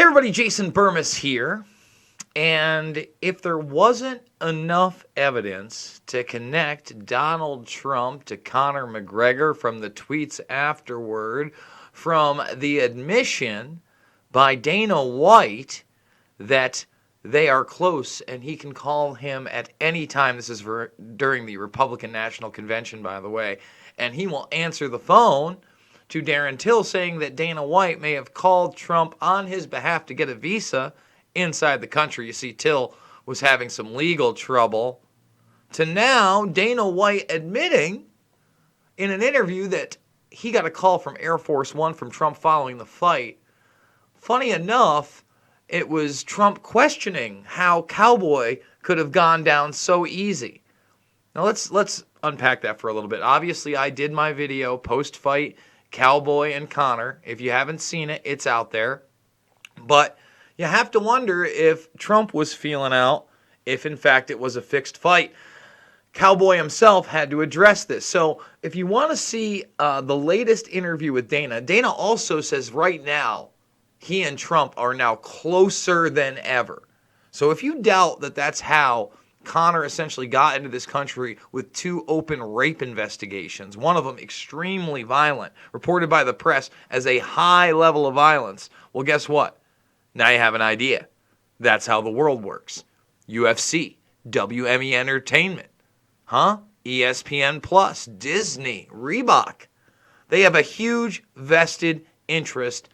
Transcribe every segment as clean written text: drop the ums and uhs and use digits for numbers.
everybody, Jason Burmis here. And if there wasn't enough evidence to connect Donald Trump to Conor McGregor from the tweets afterward, from the admission by Dana White that they are close and he can call him at any time, this is during the Republican National Convention, by the way, and he will answer the phone to Darren Till saying that Dana White may have called Trump on his behalf to get a visa inside the country. You see, Till was having some legal trouble, to now Dana White admitting in an interview that he got a call from Air Force One from Trump following the fight. Funny enough, it was Trump questioning how Cowboy could have gone down so easy. Now let's unpack that for a little bit. Obviously, I did my video post-fight, Cowboy and Conor. If you haven't seen it, it's out there. But you have to wonder if Trump was feeling out, if in fact it was a fixed fight. Cowboy himself had to address this. So if you want to see the latest interview with Dana, Dana also says right now he and Trump are now closer than ever. So if you doubt that that's how Conor essentially got into this country with 2 open rape investigations, one of them extremely violent, reported by the press as a high level of violence, well, guess what? Now you have an idea. That's how the world works. UFC, WME Entertainment, ESPN Plus, Disney, Reebok. They have a huge vested interest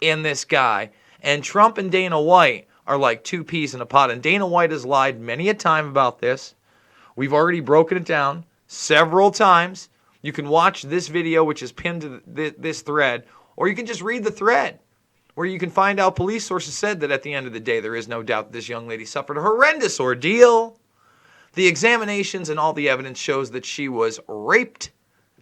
in this guy. And Trump and Dana White are like 2 peas in a pod. And Dana White has lied many a time about this. We've already broken it down several times. You can watch this video, which is pinned to this thread, or you can just read the thread, where you can find out police sources said that at the end of the day, there is no doubt that this young lady suffered a horrendous ordeal. The examinations and all the evidence shows that she was raped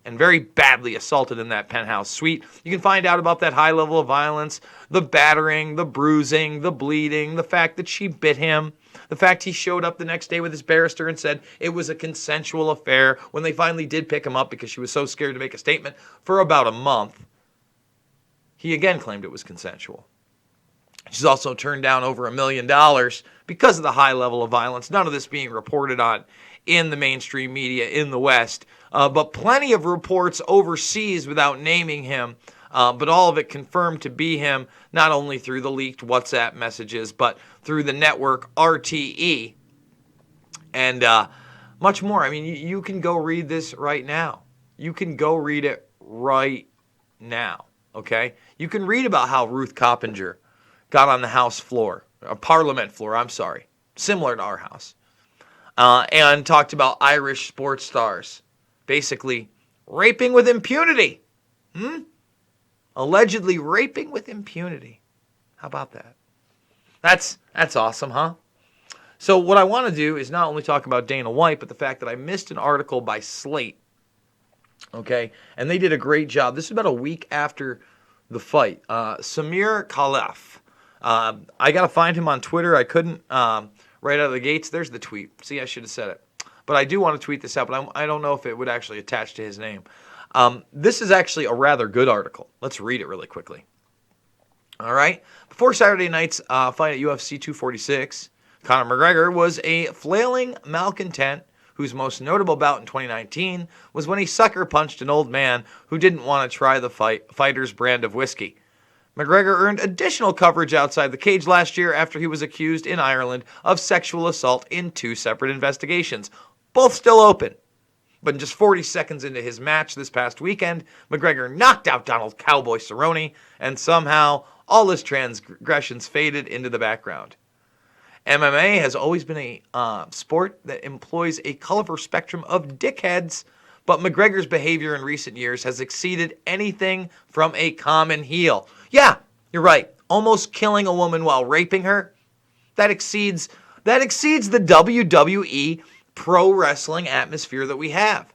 and very badly assaulted in that penthouse suite. You can find out about that high level of violence, the battering, the bruising, the bleeding, the fact that she bit him, the fact he showed up the next day with his barrister and said it was a consensual affair when they finally did pick him up because she was so scared to make a statement for about a month. He again claimed it was consensual. She's also turned down over $1 million because of the high level of violence. None of this being reported on in the mainstream media in the West, but plenty of reports overseas without naming him, but all of it confirmed to be him, not only through the leaked WhatsApp messages, but through the network RTE, and much more. I mean, you can go read this right now. You can go read it right now, okay? You can read about how Ruth Coppinger got on the House floor, Parliament floor, I'm sorry, similar to our house, and talked about Irish sports stars basically raping with impunity. Allegedly raping with impunity. How about that? That's awesome, huh? So what I want to do is not only talk about Dana White, but the fact that I missed an article by Slate, okay? And they did a great job. This is about a week after the fight. Samir Khalef. I got to find him on Twitter. I couldn't right out of the gates. There's the tweet. See, I should have said it. But I do want to tweet this out, but I don't know if it would actually attach to his name. This is actually a rather good article. Let's read it really quickly. All right. Before Saturday night's fight at UFC 246, Conor McGregor was a flailing malcontent whose most notable bout in 2019 was when he sucker punched an old man who didn't want to try the fighter's brand of whiskey. McGregor earned additional coverage outside the cage last year after he was accused in Ireland of sexual assault in 2 separate investigations, both still open. But in just 40 seconds into his match this past weekend, McGregor knocked out Donald Cowboy Cerrone, and somehow all his transgressions faded into the background. MMA has always been a sport that employs a colorful spectrum of dickheads, but McGregor's behavior in recent years has exceeded anything from a common heel. Yeah, you're right. Almost killing a woman while raping her. That exceeds the WWE pro wrestling atmosphere that we have.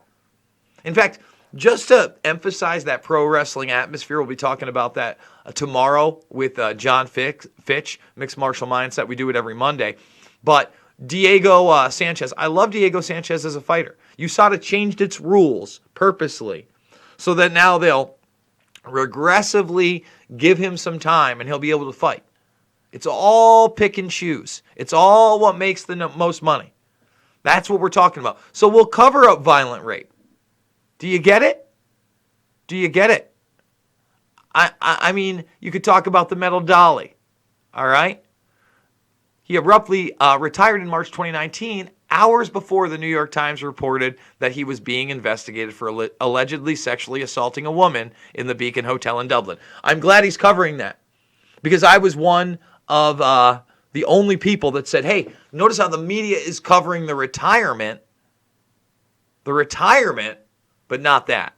In fact, just to emphasize that pro wrestling atmosphere, we'll be talking about that tomorrow with John Fitch, Mixed Martial Mindset. We do it every Monday. But Diego Sanchez, I love Diego Sanchez as a fighter. USADA changed its rules purposely so that now they'll regressively give him some time and he'll be able to fight. It's all pick and choose. It's all what makes the most money. That's what we're talking about. So we'll cover up violent rape. Do you get it? Do you get it? I mean, you could talk about the metal dolly. All right? He abruptly retired in March 2019, hours before the New York Times reported that he was being investigated for allegedly sexually assaulting a woman in the Beacon Hotel in Dublin. I'm glad he's covering that, because I was one of the only people that said, hey, notice how the media is covering the retirement, but not that.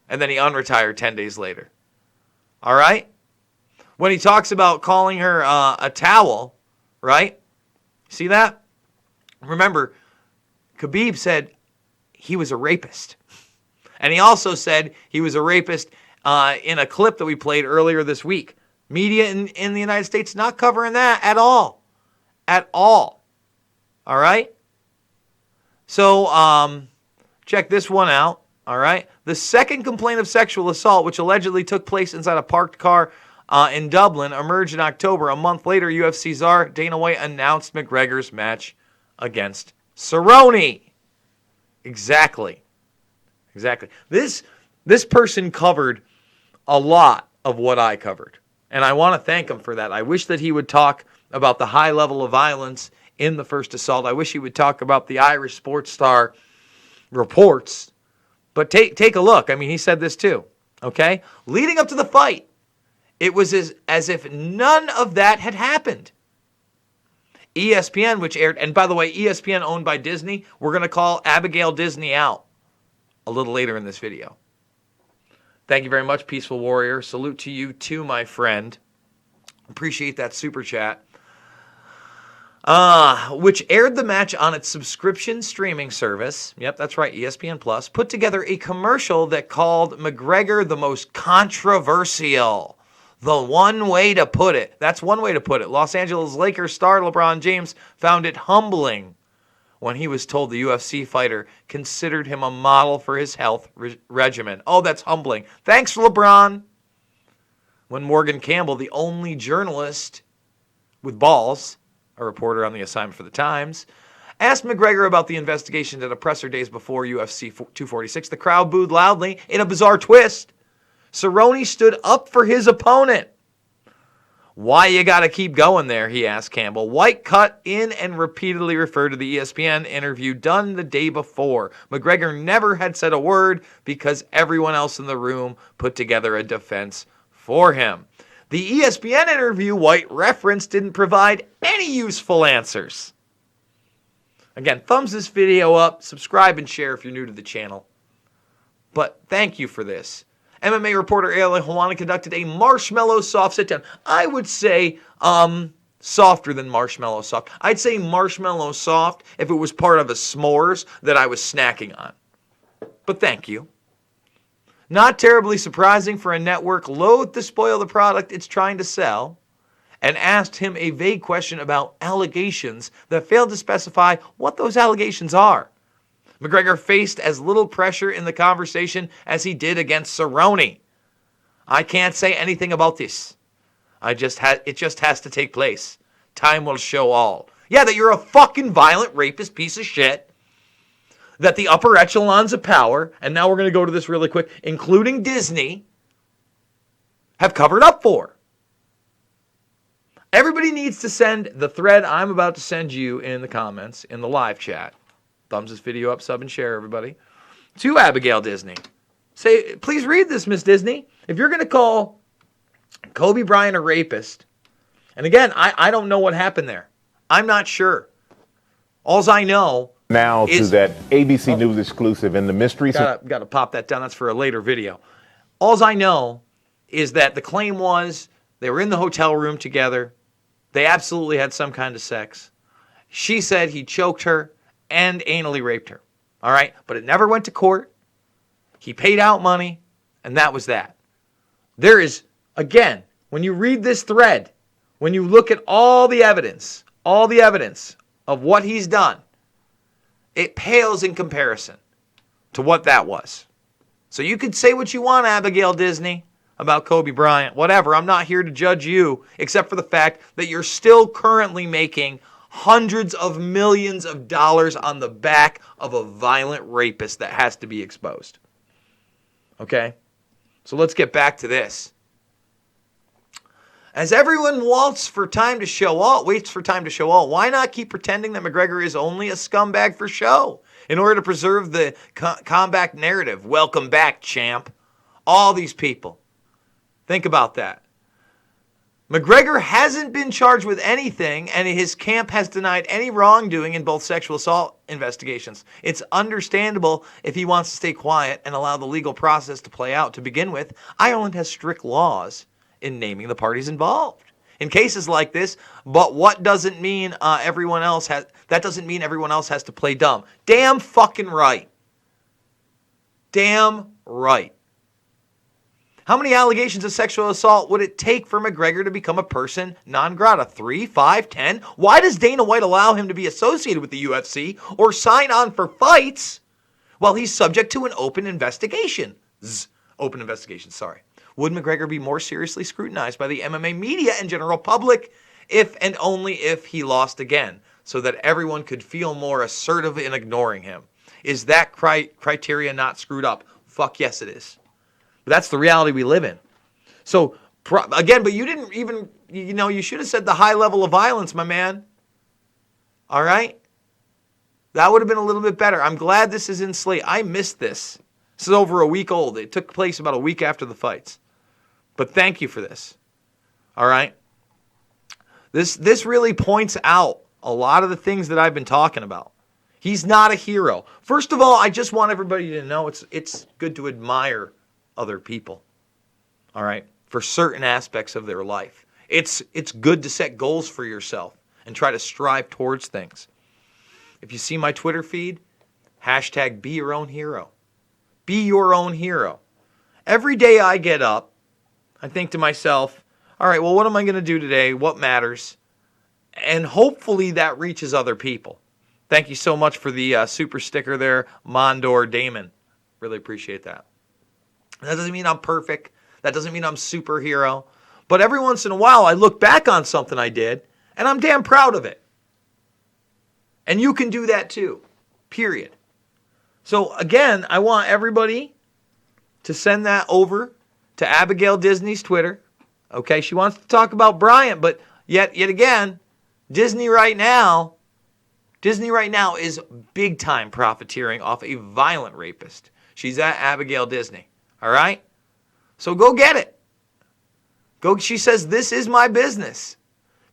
And then he unretired 10 days later. All right? When he talks about calling her a towel, right? See that? Remember, Khabib said he was a rapist. And he also said he was a rapist in a clip that we played earlier this week. Media in the United States not covering that at all. At all. All right? So, check this one out. All right? The second complaint of sexual assault, which allegedly took place inside a parked car in Dublin, emerged in October. A month later, UFC czar Dana White announced McGregor's match against Cerrone. Exactly. This person covered a lot of what I covered. And I want to thank him for that. I wish that he would talk about the high level of violence in the first assault. I wish he would talk about the Irish sports star reports. But take a look. I mean, he said this too. Okay? Leading up to the fight, it was as if none of that had happened. ESPN, which aired, and by the way, ESPN owned by Disney, we're going to call Abigail Disney out a little later in this video. Thank you very much, Peaceful Warrior. Salute to you too, my friend. Appreciate that super chat. Which aired the match on its subscription streaming service. Yep, that's right, ESPN Plus. Put together a commercial that called McGregor the most controversial. The one way to put it. That's one way to put it. Los Angeles Lakers star LeBron James found it humbling when he was told the UFC fighter considered him a model for his health regimen. Oh, that's humbling. Thanks, LeBron. When Morgan Campbell, the only journalist with balls, a reporter on the assignment for the Times, asked McGregor about the investigation at a presser days before UFC 246, the crowd booed loudly in a bizarre twist. Cerrone stood up for his opponent. Why you gotta keep going there, he asked Campbell. White cut in and repeatedly referred to the ESPN interview done the day before. McGregor never had said a word because everyone else in the room put together a defense for him. The ESPN interview White referenced didn't provide any useful answers. Again, thumbs this video up, subscribe and share if you're new to the channel. But thank you for this. MMA reporter Ayla Helwani conducted a marshmallow soft sit-down. I would say softer than marshmallow soft. I'd say marshmallow soft if it was part of a s'mores that I was snacking on. But thank you. Not terribly surprising for a network loath to spoil the product it's trying to sell, and asked him a vague question about allegations that failed to specify what those allegations are. McGregor faced as little pressure in the conversation as he did against Cerrone. I can't say anything about this. It just has to take place. Time will show all. Yeah, that you're a fucking violent rapist piece of shit. That the upper echelons of power, and now we're going to go to this really quick, including Disney, have covered up for. Everybody needs to send the thread I'm about to send you in the comments, in the live chat. Thumbs this video up, sub and share, everybody. To Abigail Disney. Say, please read this, Miss Disney. If you're going to call Kobe Bryant a rapist, and again, I don't know what happened there. I'm not sure. Alls I know now is, to that ABC News exclusive in the mysteries. Got to pop that down. That's for a later video. Alls I know is that the claim was they were in the hotel room together. They absolutely had some kind of sex. She said he choked her and anally raped her. All right? But it never went to court. He paid out money, and that was that. There is, again, when you read this thread, when you look at all the evidence of what he's done, it pales in comparison to what that was. So you could say what you want, Abigail Disney. about Kobe Bryant. Whatever. I'm not here to judge you, except for the fact that you're still currently making hundreds of millions of dollars on the back of a violent rapist that has to be exposed. Okay? So let's get back to this. As everyone waits for time to show all, why not keep pretending that McGregor is only a scumbag for show in order to preserve the comeback narrative? Welcome back, champ. All these people. Think about that. McGregor hasn't been charged with anything, and his camp has denied any wrongdoing in both sexual assault investigations. It's understandable if he wants to stay quiet and allow the legal process to play out. To begin with, Ireland has strict laws in naming the parties involved in cases like this, but what doesn't mean everyone else has to play dumb. Damn fucking right. Damn right. How many allegations of sexual assault would it take for McGregor to become a person non grata? 3, 5, 10? Why does Dana White allow him to be associated with the UFC or sign on for fights while he's subject to an open investigation? Open investigation, sorry. Would McGregor be more seriously scrutinized by the MMA media and general public if and only if he lost again, so that everyone could feel more assertive in ignoring him? Is that criteria not screwed up? Fuck yes, it is. But that's the reality we live in. So, again, but you didn't even, you should have said the high level of violence, my man. All right? That would have been a little bit better. I'm glad this is in Slate. I missed this. This is over a week old. It took place about a week after the fights. But thank you for this. All right? This really points out a lot of the things that I've been talking about. He's not a hero. First of all, I just want everybody to know it's good to admire other people. All right? For certain aspects of their life. It's good to set goals for yourself and try to strive towards things. If you see my Twitter feed, hashtag be your own hero. Be your own hero. Every day I get up, I think to myself, all right, well, what am I going to do today? What matters? And hopefully that reaches other people. Thank you so much for the super sticker there, Mondor Damon. Really appreciate that. That doesn't mean I'm perfect. That doesn't mean I'm superhero. But every once in a while, I look back on something I did, and I'm damn proud of it. And you can do that too, period. So again, I want everybody to send that over to Abigail Disney's Twitter. Okay, she wants to talk about Bryant, but yet again, Disney right now is big time profiteering off a violent rapist. She's at Abigail Disney. All right? So go get it. She says, this is my business.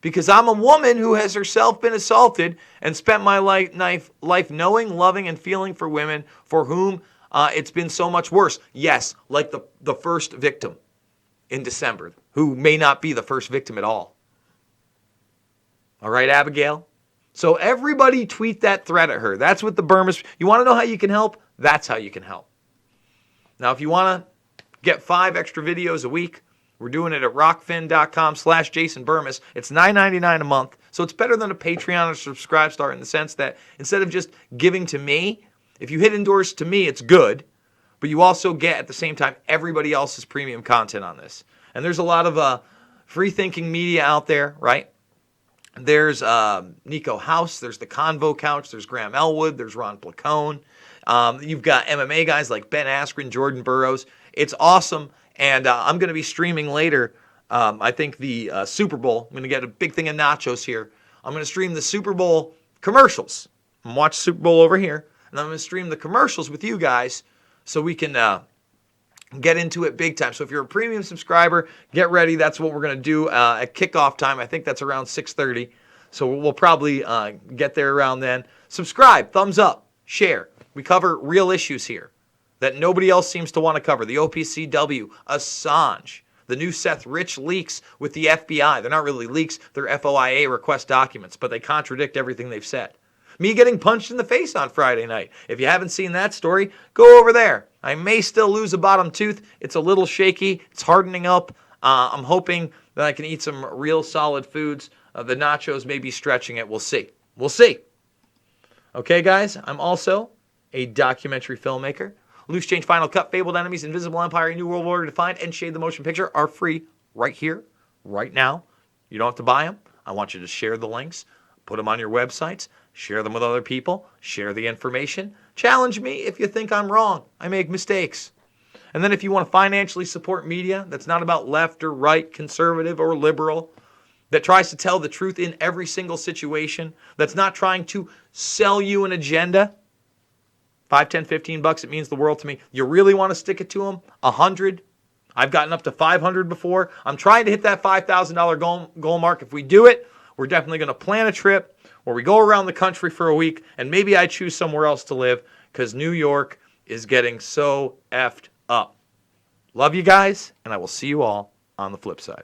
Because I'm a woman who has herself been assaulted and spent my life knowing, loving, and feeling for women for whom it's been so much worse. Yes, like the first victim in December, who may not be the first victim at all. All right, Abigail? So everybody tweet that threat at her. That's what the Burmese... You want to know how you can help? That's how you can help. Now, if you want to get 5 extra videos a week, we're doing it at rockfin.com/Jason Burmese. It's $9.99 a month, so it's better than a Patreon or Subscribe Star in the sense that instead of just giving to me, if you hit endorse to me, it's good, but you also get at the same time everybody else's premium content on this. And there's a lot of free-thinking media out there, right? There's Nico House, there's the Convo Couch, there's Graham Elwood, there's Ron Placone. You've got MMA guys like Ben Askren, Jordan Burroughs. It's awesome. And I'm going to be streaming later, I think, the Super Bowl. I'm going to get a big thing of nachos here. I'm going to stream the Super Bowl commercials. I'm going to watch Super Bowl over here. And I'm going to stream the commercials with you guys so we can get into it big time. So if you're a premium subscriber, get ready. That's what we're going to do at kickoff time. I think that's around 6:30. So we'll probably get there around then. Subscribe, thumbs up, share. We cover real issues here that nobody else seems to want to cover. The OPCW, Assange, the new Seth Rich leaks with the FBI. They're not really leaks, they're FOIA request documents, but they contradict everything they've said. Me getting punched in the face on Friday night. If you haven't seen that story, go over there. I may still lose a bottom tooth. It's a little shaky. It's hardening up. I'm hoping that I can eat some real solid foods. The nachos may be stretching it. We'll see. We'll see. Okay, guys, I'm also a documentary filmmaker. Loose Change, Final Cut, Fabled Enemies, Invisible Empire, New World Order Defined, and Shade the Motion Picture are free right here, right now. You don't have to buy them. I want you to share the links, put them on your websites, share them with other people, share the information. Challenge me if you think I'm wrong. I make mistakes. And then if you want to financially support media that's not about left or right, conservative or liberal, that tries to tell the truth in every single situation, that's not trying to sell you an agenda, 5, 10, 15 bucks, it means the world to me. You really want to stick it to them? 100? I've gotten up to 500 before. I'm trying to hit that $5,000 goal mark. If we do it, we're definitely going to plan a trip where we go around the country for a week, and maybe I choose somewhere else to live because New York is getting so effed up. Love you guys, and I will see you all on the flip side.